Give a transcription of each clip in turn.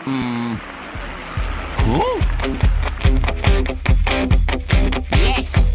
Cool? Yes!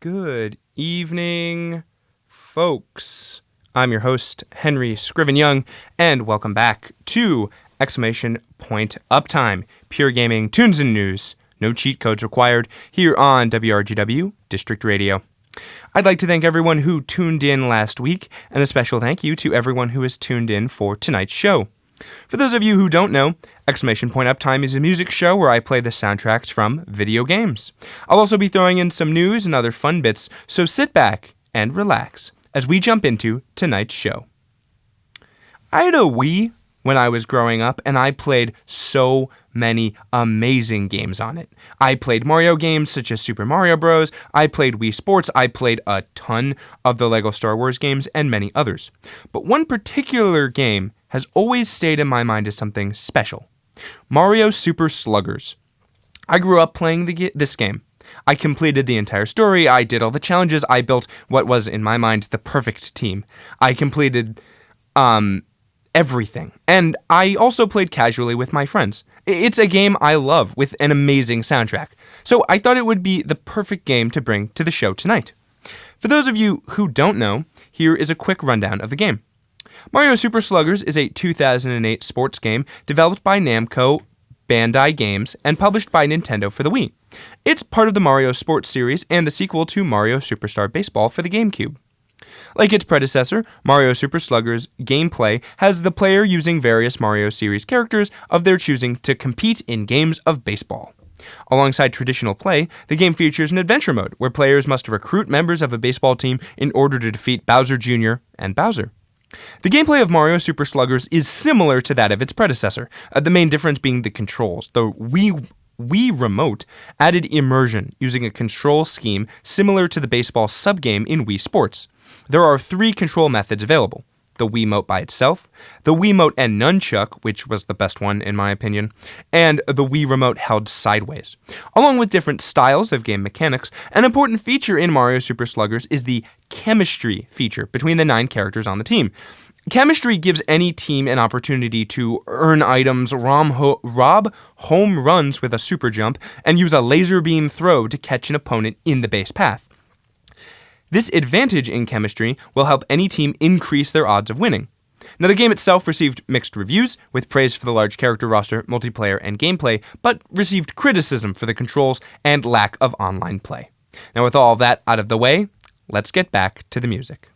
Good evening, folks. I'm your host, Henry Scriven-Young, and welcome back to Uptime, pure gaming tunes and news. No cheat codes required here on WRGW District Radio. I'd like to thank everyone who tuned in last week, and a special thank you to everyone who has tuned in for tonight's show. For those of you who don't know, Uptime is a music show where I play the soundtracks from video games. I'll also be throwing in some news and other fun bits, so sit back and relax as we jump into tonight's show. I had a Wii when I was growing up, and I played so many amazing games on it. I played Mario games such as Super Mario Bros., I played Wii Sports, I played a ton of the LEGO Star Wars games, and many others. But one particular game has always stayed in my mind as something special. Mario Super Sluggers. I grew up playing this game. I completed the entire story, I did all the challenges, I built what was, in my mind, the perfect team. I completed, everything. And I also played casually with my friends. It's a game I love with an amazing soundtrack. So I thought it would be the perfect game to bring to the show tonight. For those of you who don't know, here is a quick rundown of the game. Mario Super Sluggers is a 2008 sports game developed by Namco Bandai Games and published by Nintendo for the Wii. It's part of the Mario Sports series and the sequel to Mario Superstar Baseball for the GameCube. Like its predecessor, Mario Super Sluggers gameplay has the player using various Mario series characters of their choosing to compete in games of baseball. Alongside traditional play, the game features an adventure mode where players must recruit members of a baseball team in order to defeat Bowser Jr. and Bowser. The gameplay of Mario Super Sluggers is similar to that of its predecessor, the main difference being the controls. The Wii Remote added immersion using a control scheme similar to the baseball subgame in Wii Sports. There are 3 control methods available: the Wiimote by itself, the Wiimote and Nunchuck, which was the best one in my opinion, and the Wii Remote held sideways. Along with different styles of game mechanics, an important feature in Mario Super Sluggers is the chemistry feature between the 9 characters on the team. Chemistry gives any team an opportunity to earn items, rob home runs with a super jump, and use a laser beam throw to catch an opponent in the base path. This advantage in chemistry will help any team increase their odds of winning. Now, the game itself received mixed reviews, with praise for the large character roster, multiplayer, and gameplay, but received criticism for the controls and lack of online play. Now, with all that out of the way, let's get back to the music.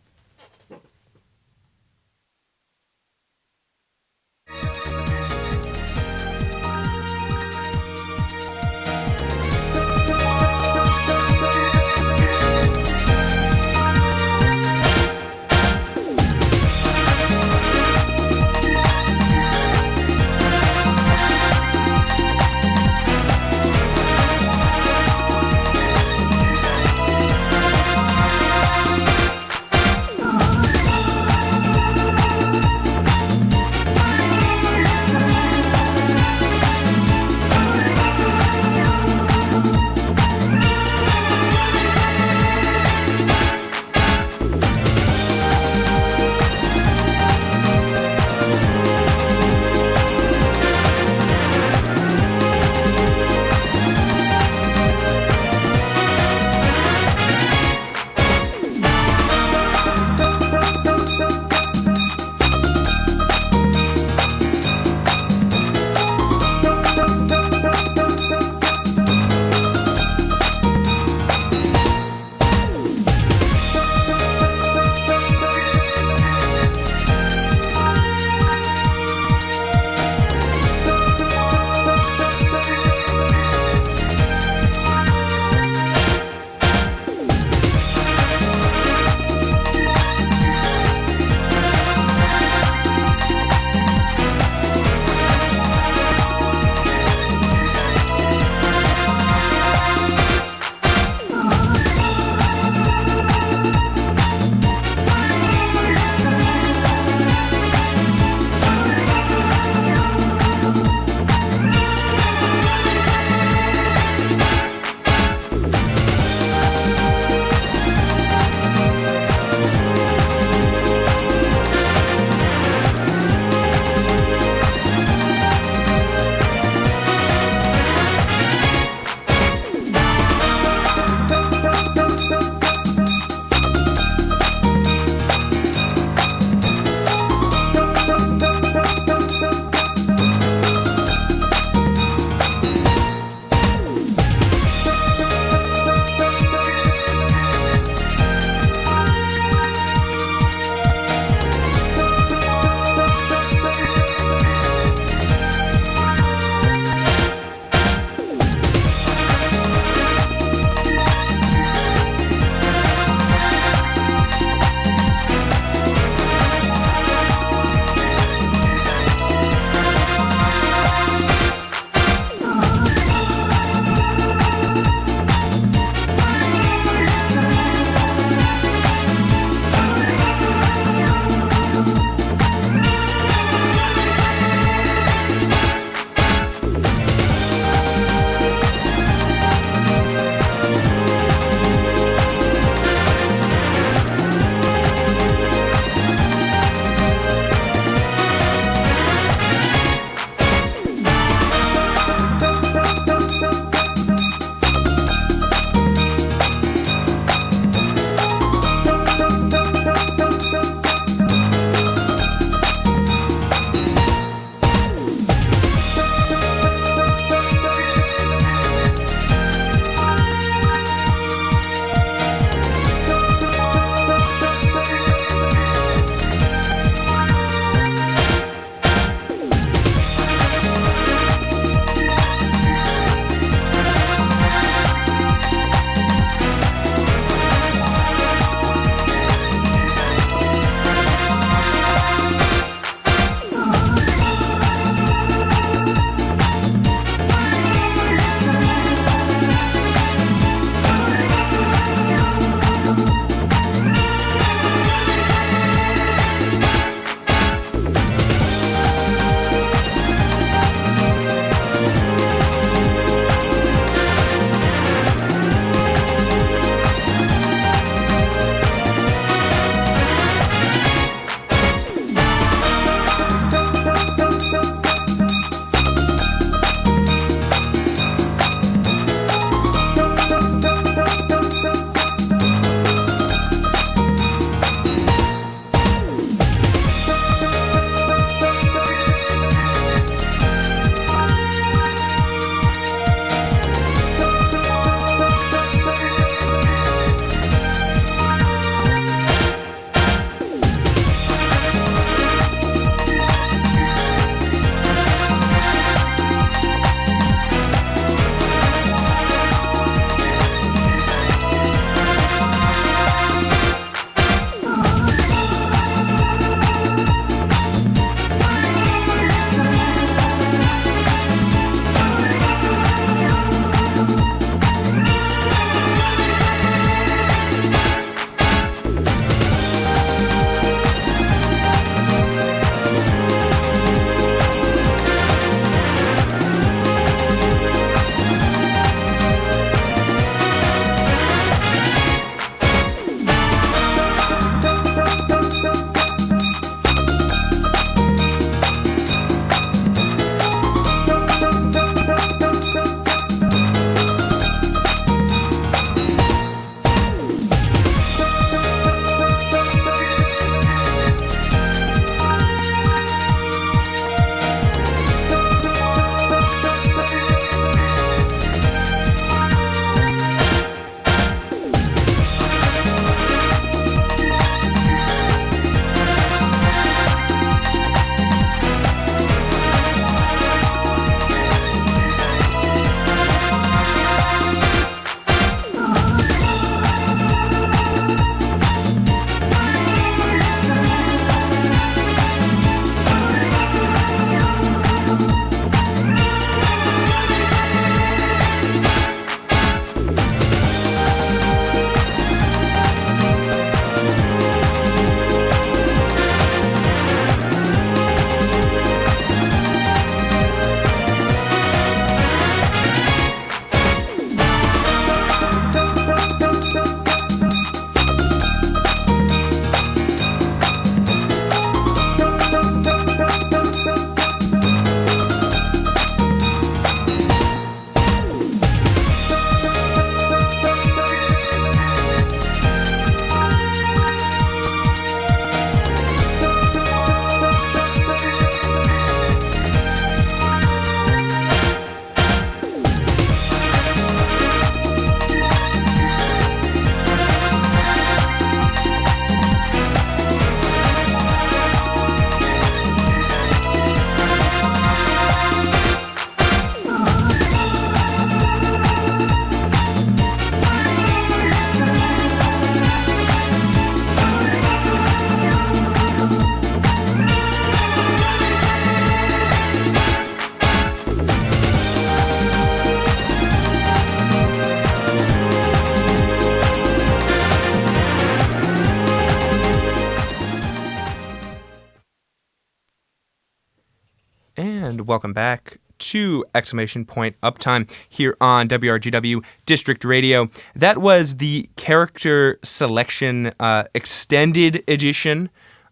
welcome back to exclamation point Uptime here on WRGW District Radio. That was the character selection extended edition.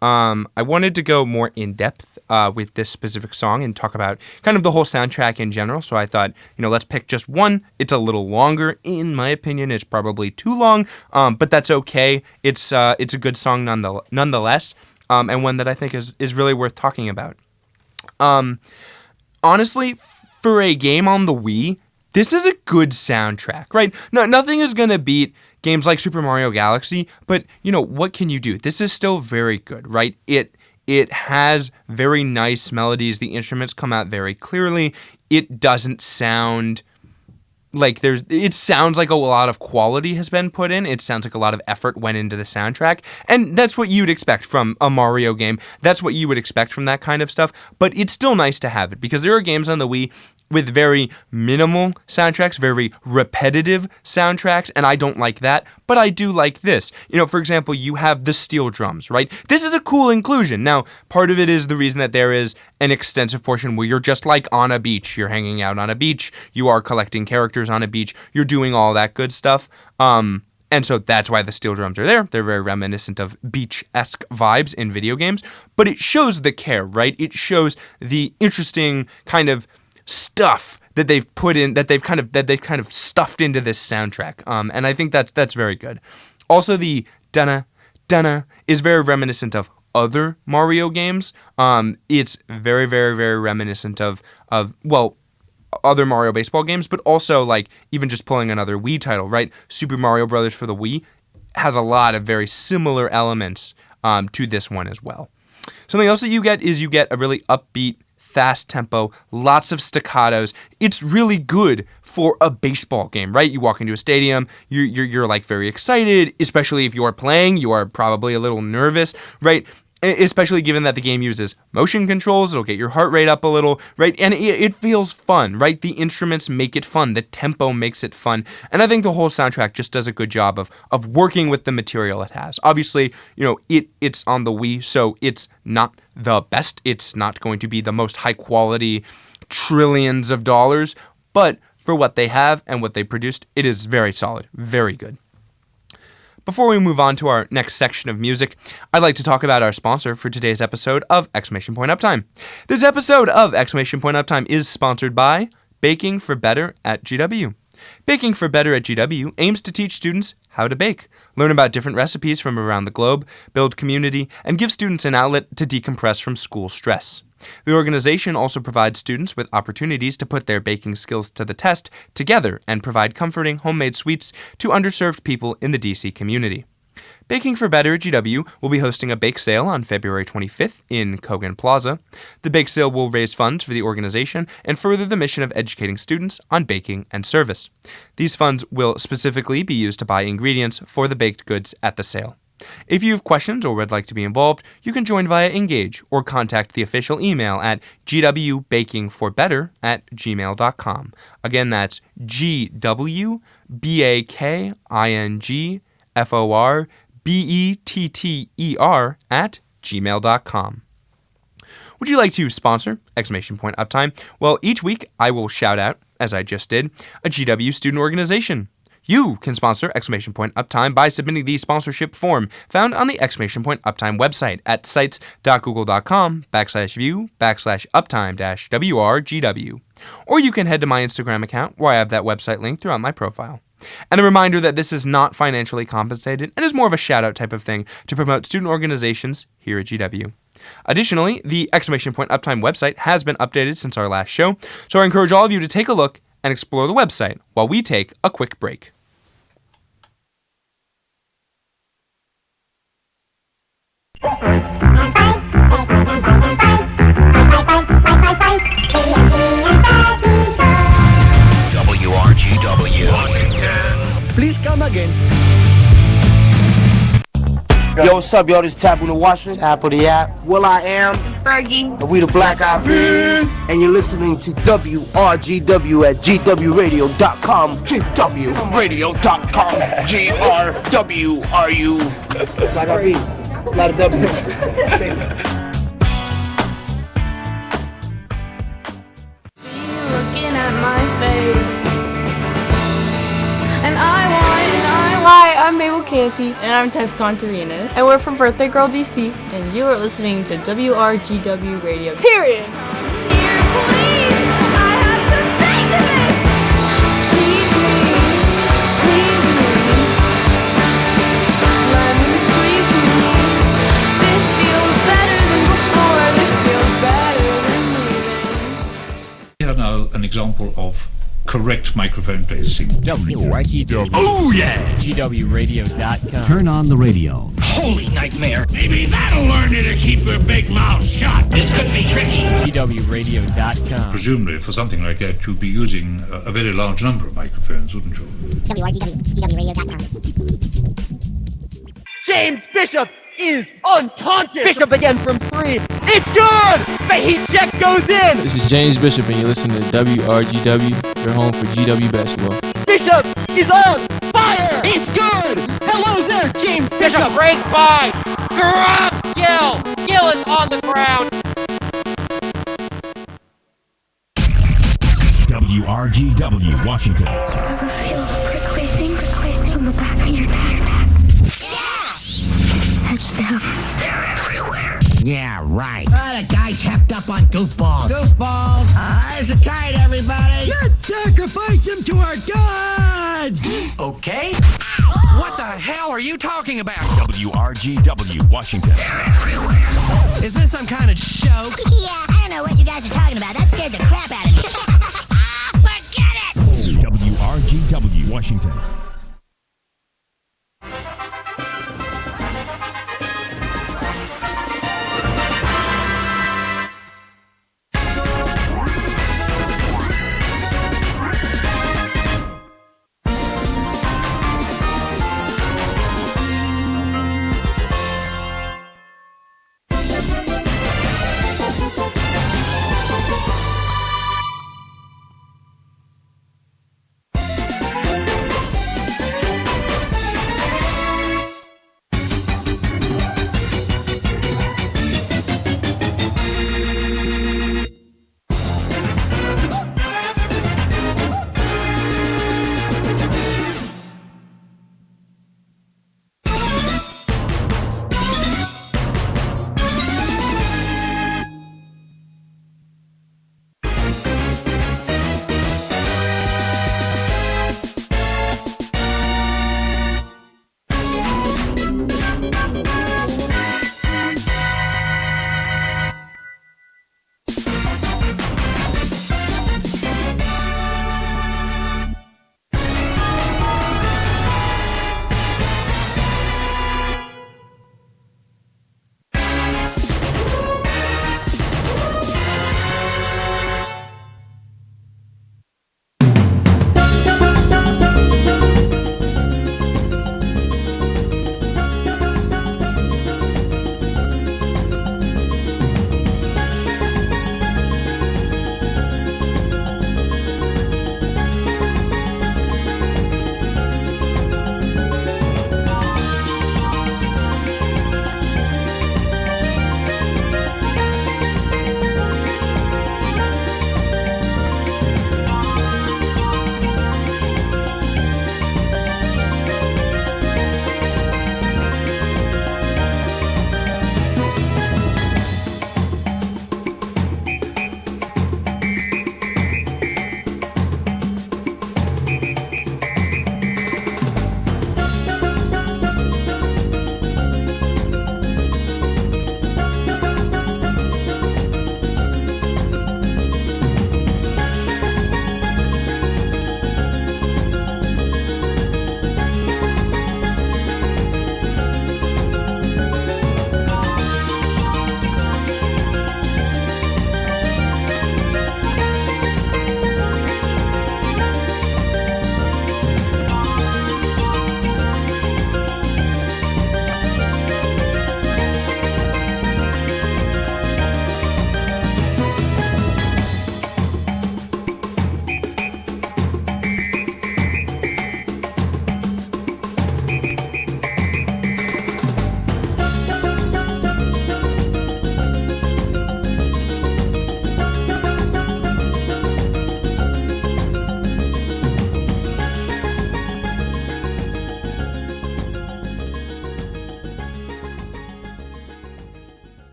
I wanted to go more in depth with this specific song and talk about kind of the whole soundtrack in general. So I thought, let's pick just one. It's a little longer, in my opinion. It's probably too long, but that's okay. It's a good song nonetheless, and one that I think is really worth talking about. Honestly, for a game on the Wii, this is a good soundtrack, right? No, nothing is going to beat games like Super Mario Galaxy, but, what can you do? This is still very good, right? It has very nice melodies. The instruments come out very clearly. It doesn't sound like it sounds like a lot of quality has been put in. It sounds like a lot of effort went into the soundtrack. And that's what you'd expect from a Mario game. That's what you would expect from that kind of stuff. But it's still nice to have it because there are games on the Wii with very minimal soundtracks, very repetitive soundtracks, and I don't like that, but I do like this. For example, you have the steel drums, right? This is a cool inclusion. Now, part of it is the reason that there is an extensive portion where you're just like on a beach. You're hanging out on a beach. You are collecting characters on a beach. You're doing all that good stuff. And so that's why the steel drums are there. They're very reminiscent of beach-esque vibes in video games, but it shows the care, right? It shows the interesting kind of stuff that they've put in, that they've kind of stuffed into this soundtrack, and I think that's very good. Also, the dunna dunna is very reminiscent of other Mario games. It's very, very, very reminiscent of other Mario baseball games, but also like even just pulling another Wii title, right? Super Mario Brothers for the Wii has a lot of very similar elements to this one as well. Something else that you get is a really upbeat, fast tempo, lots of staccatos. It's really good for a baseball game, right? You walk into a stadium, you're like very excited, especially if you are playing, you are probably a little nervous, right? Especially given that the game uses motion controls, it'll get your heart rate up a little, right? And it feels fun, right? The instruments make it fun, the tempo makes it fun, and I think the whole soundtrack just does a good job of working with the material it has. Obviously, it's on the Wii, so it's not the best. It's not going to be the most high quality trillions of dollars, but for what they have and what they produced, it is very solid, very good. Before we move on to our next section of music, I'd like to talk about our sponsor for today's episode of Exclamation Point Uptime. This episode of Exclamation Point Uptime is sponsored by Baking for Better at GW. Baking for Better at GW aims to teach students how to bake, learn about different recipes from around the globe, build community, and give students an outlet to decompress from school stress. The organization also provides students with opportunities to put their baking skills to the test together and provide comforting homemade sweets to underserved people in the DC community. Baking for Better at GW will be hosting a bake sale on February 25th in Kogan Plaza. The bake sale will raise funds for the organization and further the mission of educating students on baking and service. These funds will specifically be used to buy ingredients for the baked goods at the sale. If you have questions or would like to be involved, you can join via Engage or contact the official email at gwbakingforbetter@gmail.com. Again, that's gwbakingforbetter@gmail.com. Would you like to sponsor Exclamation Point Uptime? Well, each week I will shout out, as I just did, a GW student organization. You can sponsor Exclamation Point Uptime by submitting the sponsorship form found on the Exclamation Point Uptime website at sites.google.com/view/uptime-WRGW. Or you can head to my Instagram account where I have that website link throughout my profile. And a reminder that this is not financially compensated and is more of a shout-out type of thing to promote student organizations here at GW. Additionally, the Exclamation Point Uptime website has been updated since our last show, so I encourage all of you to take a look and explore the website while we take a quick break. WRGW Washington. Please come again. Yo, what's up, yo? This is Tapu the Watchman. Tapu the App. Will I Am. Fergie. And we the Black Eyed Peas. And you're listening to WRGW at GWRadio.com. GWRadio.com. GRWRU. Black Eyed Peas. It's a lot of W's. Canty. And I'm Tess Contarinas. And we're from Birthday Girl DC. And you are listening to WRGW Radio. Period. Here, please. I have some faith in this. Tease me, please me. Let me squeeze me. This feels better than before. This feels better than leaving. Here now an example of correct microphone placing. WRGW. Oh yeah! GWRadio.com. Turn on the radio. Holy nightmare. Maybe that'll learn you to keep your big mouth shut. This could be tricky. GWRadio.com. Presumably for something like that you'd be using a very large number of microphones, wouldn't you? WRGW.GWRadio.com. James Bishop is unconscious. Bishop again from 3. It's good. The heat check goes in. This is James Bishop, and you're listening to WRGW, your home for GW basketball. Bishop is on fire. It's good. Hello there, James Bishop. Break by. Grab Gill. Gill is on the ground. WRGW, Washington. Ever feel the prickly things on the back of your neck? Touch them. They're everywhere. Yeah, right. The guy's hepped up on goofballs. Goofballs. There's a kite, everybody. Let's sacrifice him to our god! Okay. What the hell are you talking about? WRGW, Washington. Is this some kind of show? Yeah, I don't know what you guys are talking about. That scared the crap out of me. Forget it! WRGW, Washington.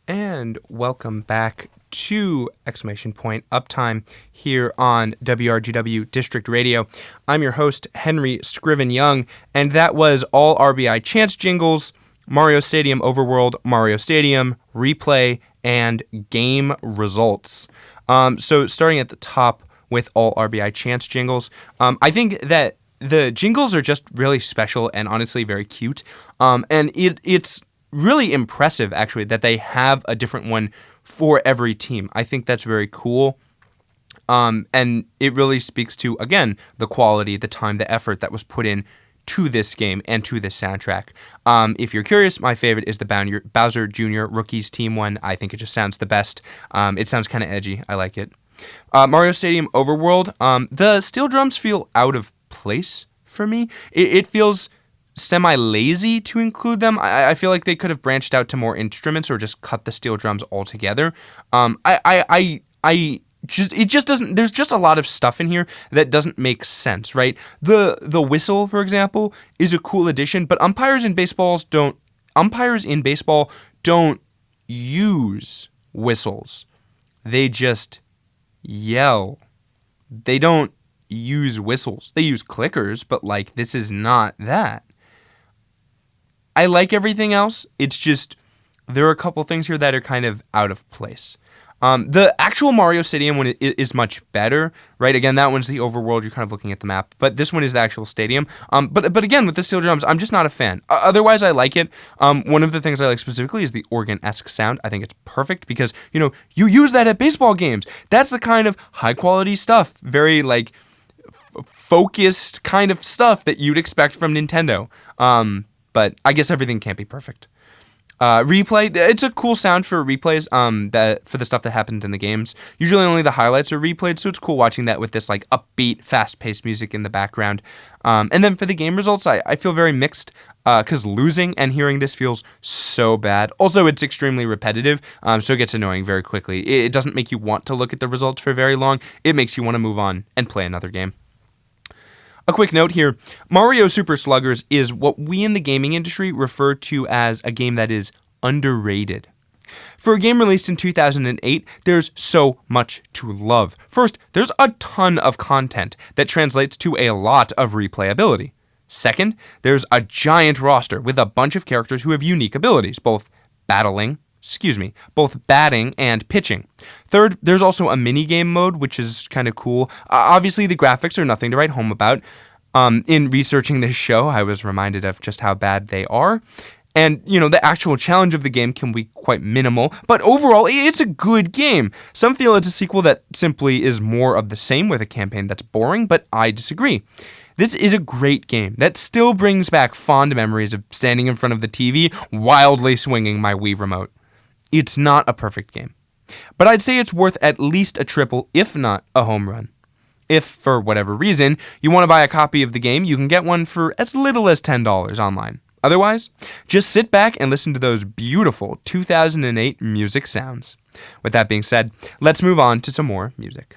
And welcome back to Uptime here on WRGW District Radio. I'm your host, Henry Scriven-Young, and that was all RBI chance jingles, Mario Stadium Overworld, Mario Stadium, replay, and game results. So starting at the top with all RBI chance jingles, I think that the jingles are just really special and honestly very cute. And it's really impressive, actually, that they have a different one for every team. I think that's very cool. And it really speaks to, again, the quality, the time, the effort that was put in to this game and to this soundtrack. If you're curious, my favorite is the Bowser Jr. Rookies Team one. I think it just sounds the best. It sounds kind of edgy. I like it. Mario Stadium Overworld. The steel drums feel out of place for me. It feels semi-lazy to include them. I feel like they could have branched out to more instruments or just cut the steel drums altogether. It just doesn't. There's just a lot of stuff in here that doesn't make sense, right? The whistle, for example, is a cool addition, but umpires in baseball don't use whistles. They just yell. They don't use whistles. They use clickers, but like this is not that. I like everything else. It's just there are a couple things here that are kind of out of place. The actual Mario Stadium one is much better, right? Again, that one's the overworld. You're kind of looking at the map, but this one is the actual stadium. But again, with the steel drums, I'm just not a fan. Otherwise, I like it. One of the things I like specifically is the organ-esque sound. I think it's perfect because, you use that at baseball games. That's the kind of high-quality stuff, very, focused kind of stuff that you'd expect from Nintendo. But I guess everything can't be perfect. Replay, it's a cool sound for replays, for the stuff that happens in the games. Usually only the highlights are replayed, so it's cool watching that with this upbeat, fast-paced music in the background. And then for the game results, I feel very mixed, because losing and hearing this feels so bad. Also, it's extremely repetitive, so it gets annoying very quickly. It doesn't make you want to look at the results for very long. It makes you want to move on and play another game. A quick note here, Mario Super Sluggers is what we in the gaming industry refer to as a game that is underrated. For a game released in 2008, there's so much to love. First, there's a ton of content that translates to a lot of replayability. Second, there's a giant roster with a bunch of characters who have unique abilities, both batting and pitching. Third, there's also a mini-game mode, which is kind of cool. Obviously, the graphics are nothing to write home about. In researching this show, I was reminded of just how bad they are. And, the actual challenge of the game can be quite minimal, but overall, it's a good game. Some feel it's a sequel that simply is more of the same with a campaign that's boring, but I disagree. This is a great game that still brings back fond memories of standing in front of the TV, wildly swinging my Wii remote. It's not a perfect game, but I'd say it's worth at least a triple, if not a home run. If, for whatever reason, you want to buy a copy of the game, you can get one for as little as $10 online. Otherwise, just sit back and listen to those beautiful 2008 music sounds. With that being said, let's move on to some more music.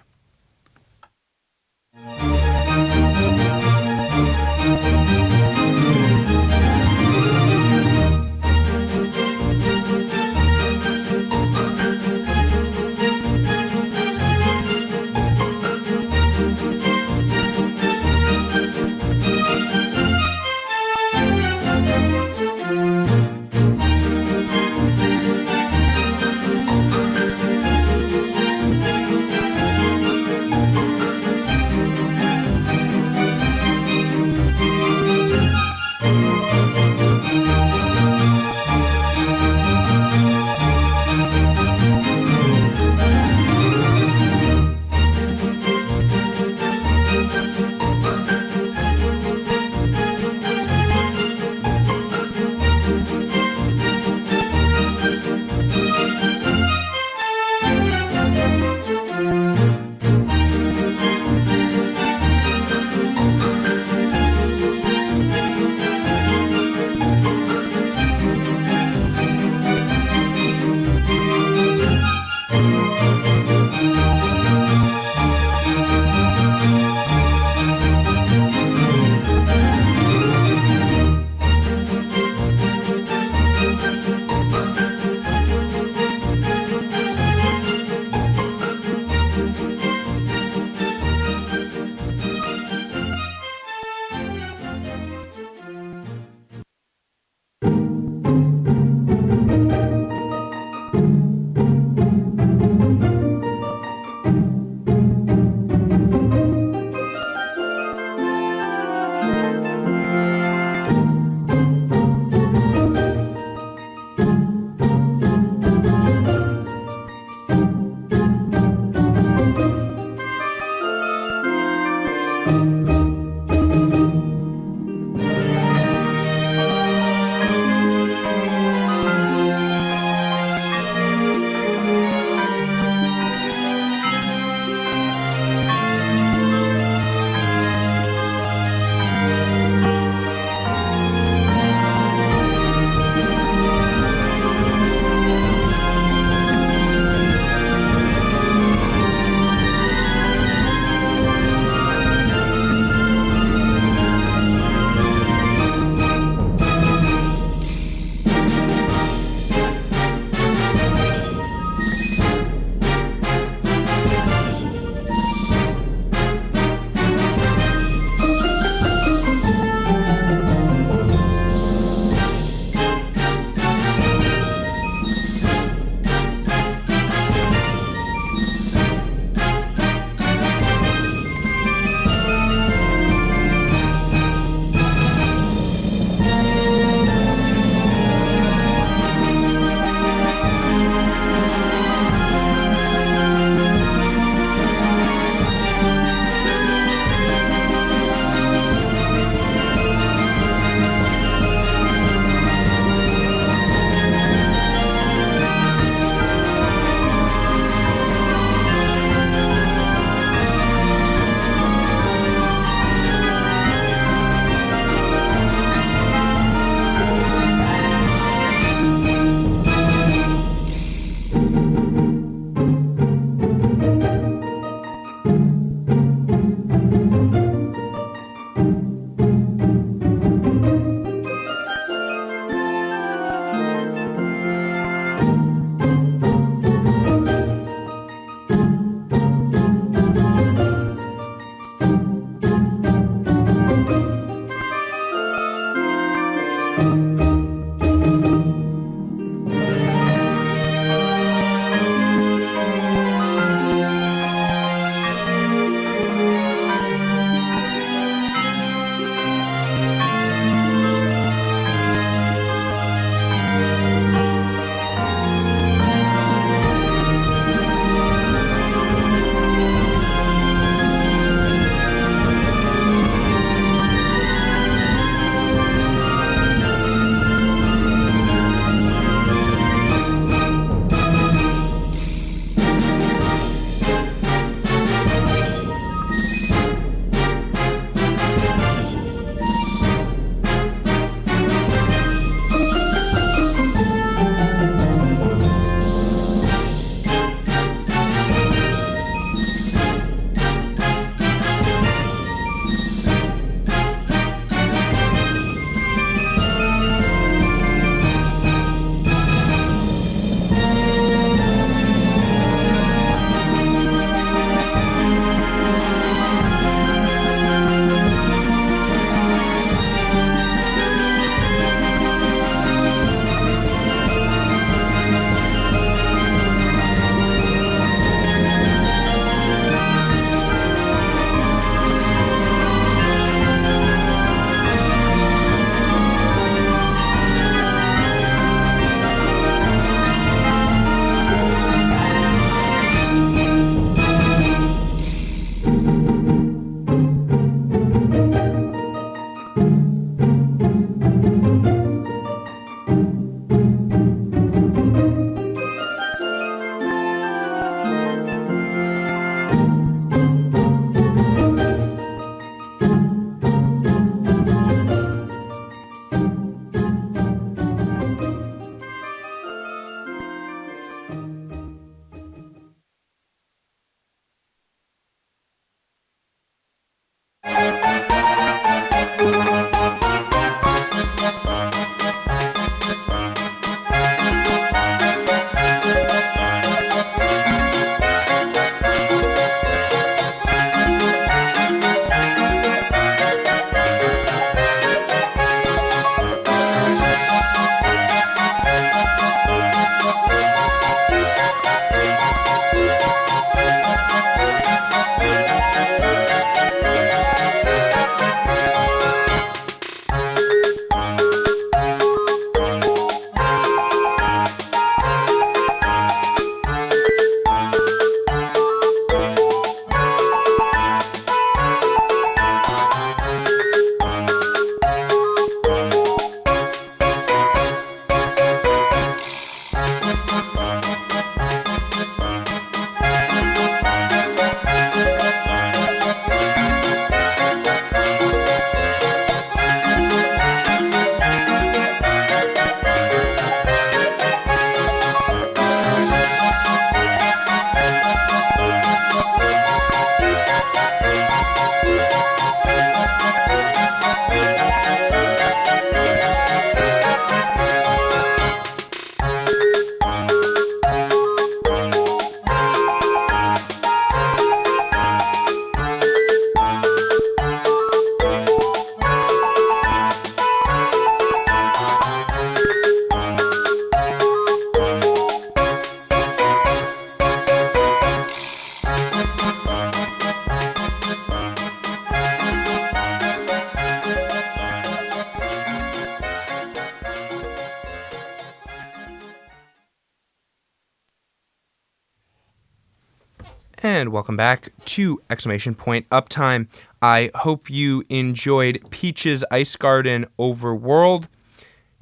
And welcome back to exclamation point Uptime. I hope you enjoyed Peach's Ice Garden Overworld,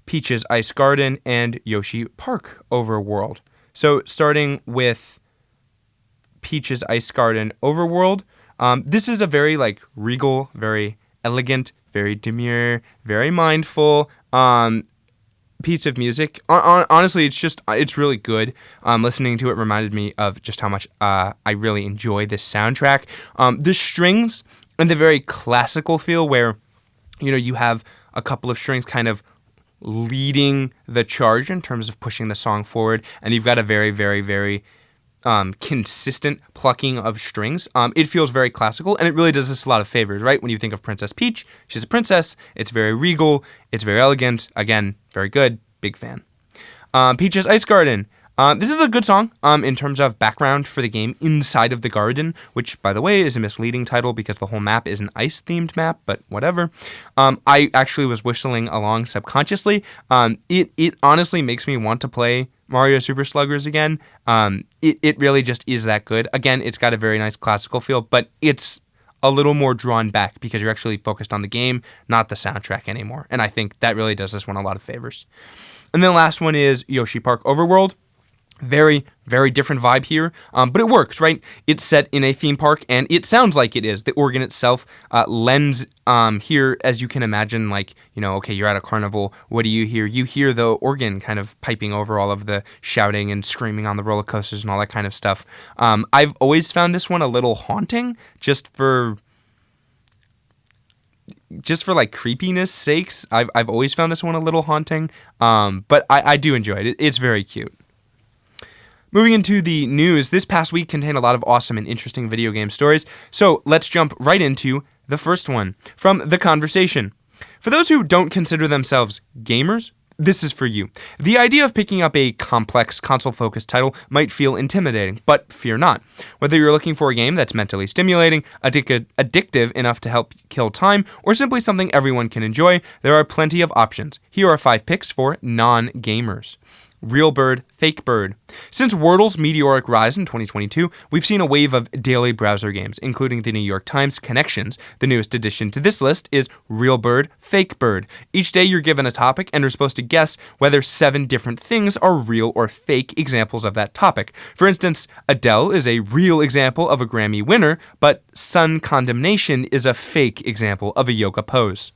Peach's Ice Garden, and Yoshi Park Overworld. So starting with Peach's Ice Garden Overworld, this is a very regal, very elegant, very demure, very mindful piece of music. Honestly, it's really good. Listening to it reminded me of just how much I really enjoy this soundtrack. The strings and the very classical feel where, you have a couple of strings kind of leading the charge in terms of pushing the song forward, and you've got a very, very, very consistent plucking of strings. It feels very classical, and it really does us a lot of favors, right? When you think of Princess Peach, she's a princess. It's very regal. It's very elegant. Again, very good. Big fan. Peach's Ice Garden. This is a good song in terms of background for the game inside of the garden, which, by the way, is a misleading title because the whole map is an ice-themed map, but whatever. I actually was whistling along subconsciously. It honestly makes me want to play Mario Super Sluggers again. It really just is that good. Again, it's got a very nice classical feel, but it's a little more drawn back because you're actually focused on the game, not the soundtrack anymore. And I think that really does this one a lot of favors. And then the last one is Yoshi Park Overworld. Very, very different vibe here, but it works, right? It's set in a theme park, and it sounds like it is. The organ itself lends here, as you can imagine, okay, you're at a carnival. What do you hear? You hear the organ kind of piping over all of the shouting and screaming on the roller coasters and all that kind of stuff. I've always found this one a little haunting, just for creepiness sakes. I've always found this one a little haunting, but I do enjoy it. It's very cute. Moving into the news, this past week contained a lot of awesome and interesting video game stories, so let's jump right into the first one, from The Conversation. For those who don't consider themselves gamers, this is for you. The idea of picking up a complex console-focused title might feel intimidating, but fear not. Whether you're looking for a game that's mentally stimulating, addictive enough to help kill time, or simply something everyone can enjoy, there are plenty of options. Here are 5 picks for non-gamers. Real Bird, Fake Bird. Since Wordle's meteoric rise in 2022, we've seen a wave of daily browser games, including the New York Times Connections. The newest addition to this list is Real Bird, Fake Bird. Each day you're given a topic and are supposed to guess whether 7 different things are real or fake examples of that topic. For instance, Adele is a real example of a Grammy winner, but sun condemnation is a fake example of a yoga pose.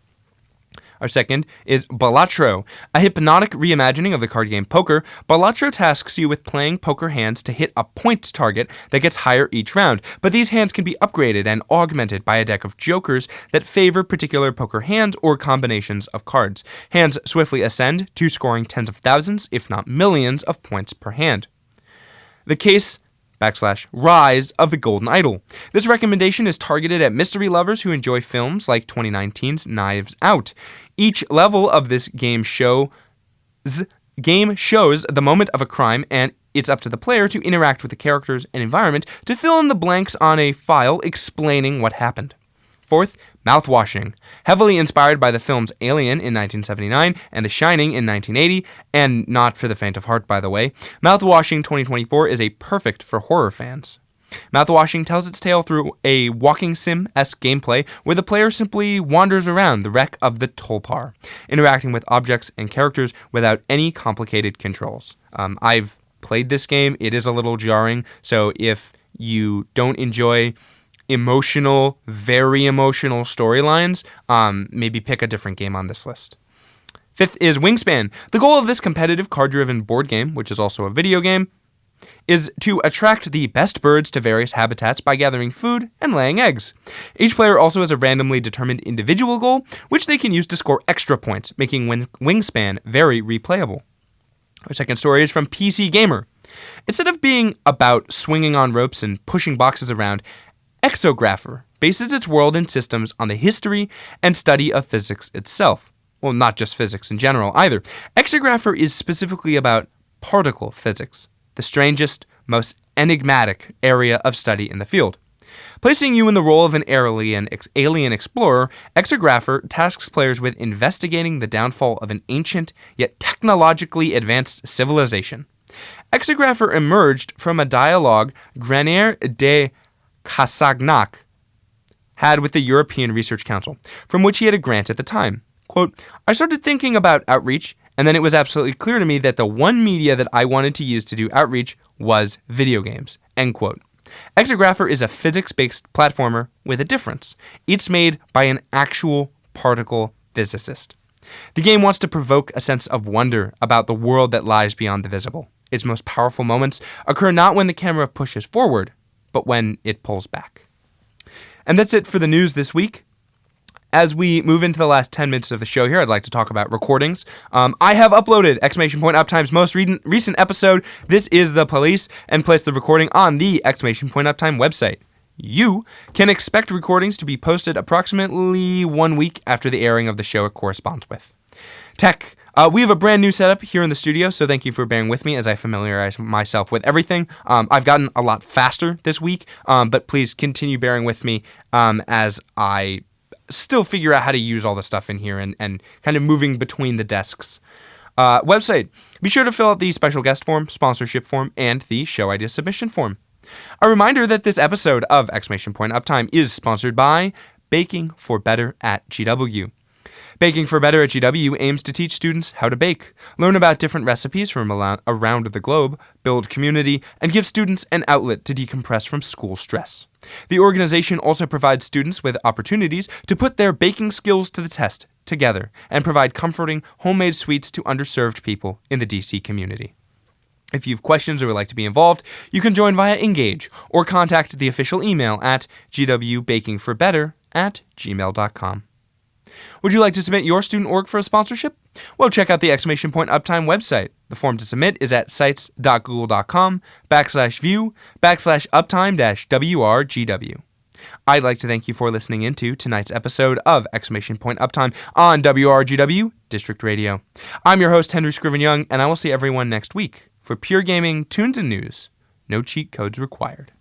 Our second is Balatro, a hypnotic reimagining of the card game poker. Balatro tasks you with playing poker hands to hit a points target that gets higher each round, but these hands can be upgraded and augmented by a deck of jokers that favor particular poker hands or combinations of cards. Hands swiftly ascend to scoring tens of thousands, if not millions, of points per hand. The case /Rise of the Golden Idol. This recommendation is targeted at mystery lovers who enjoy films like 2019's Knives Out. Each level of this game shows the moment of a crime, and it's up to the player to interact with the characters and environment to fill in the blanks on a file explaining what happened. Fourth, Mouthwashing. Heavily inspired by the films Alien in 1979 and The Shining in 1980, and not for the faint of heart, by the way, Mouthwashing 2024 is a perfect for horror fans. Mouthwashing tells its tale through a walking sim-esque gameplay where the player simply wanders around the wreck of the Tulpar, interacting with objects and characters without any complicated controls. I've played this game. It is a little jarring, so if you don't enjoy very emotional storylines, maybe pick a different game on this list. Fifth is Wingspan. The goal of this competitive card-driven board game, which is also a video game, is to attract the best birds to various habitats by gathering food and laying eggs. Each player also has a randomly determined individual goal, which they can use to score extra points, making Wingspan very replayable. Our second story is from PC Gamer. Instead of being about swinging on ropes and pushing boxes around, Exographer bases its world and systems on the history and study of physics itself. Well, not just physics in general either. Exographer is specifically about particle physics, the strangest, most enigmatic area of study in the field. Placing you in the role of an alien explorer, Exographer tasks players with investigating the downfall of an ancient yet technologically advanced civilization. Exographer emerged from a dialogue Granier de Casagnac had with the European Research Council, from which he had a grant at the time. Quote, I started thinking about outreach, and then it was absolutely clear to me that the one media that I wanted to use to do outreach was video games. End quote. Exographer is a physics-based platformer with a difference. It's made by an actual particle physicist. The game wants to provoke a sense of wonder about the world that lies beyond the visible. Its most powerful moments occur not when the camera pushes forward, but when it pulls back. And that's it for the news this week. As we move into the last 10 minutes of the show here, I'd like to talk about recordings. I have uploaded Uptime's most recent episode, This is the Police, and placed the recording on the Uptime website. You can expect recordings to be posted approximately 1 week after the airing of the show it corresponds with. Tech. We have a brand new setup here in the studio, so thank you for bearing with me as I familiarize myself with everything. I've gotten a lot faster this week, but please continue bearing with me as I still figure out how to use all the stuff in here and kind of moving between the desks. Website. Be sure to fill out the special guest form, sponsorship form, and the show idea submission form. A reminder that this episode of Uptime is sponsored by Baking for Better at GW. Baking for Better at GW aims to teach students how to bake, learn about different recipes from around the globe, build community, and give students an outlet to decompress from school stress. The organization also provides students with opportunities to put their baking skills to the test together and provide comforting homemade sweets to underserved people in the DC community. If you have questions or would like to be involved, you can join via Engage or contact the official email at gwbakingforbetter@gmail.com. Would you like to submit your student org for a sponsorship? Well, check out the Uptime website. The form to submit is at sites.google.com/view/uptime-WRGW. I'd like to thank you for listening into tonight's episode of Uptime on WRGW District Radio. I'm your host, Henry Scriven-Young, and I will see everyone next week for pure gaming, tunes, and news. No cheat codes required.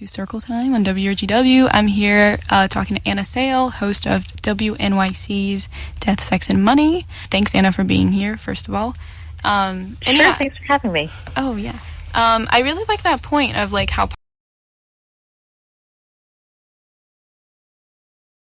to Circle Time on WRGW. I'm here talking to Anna Sale, host of WNYC's Death, Sex, and Money. Thanks, Anna, for being here, first of all. Thanks for having me. Oh, yeah. I really like that point of, like, how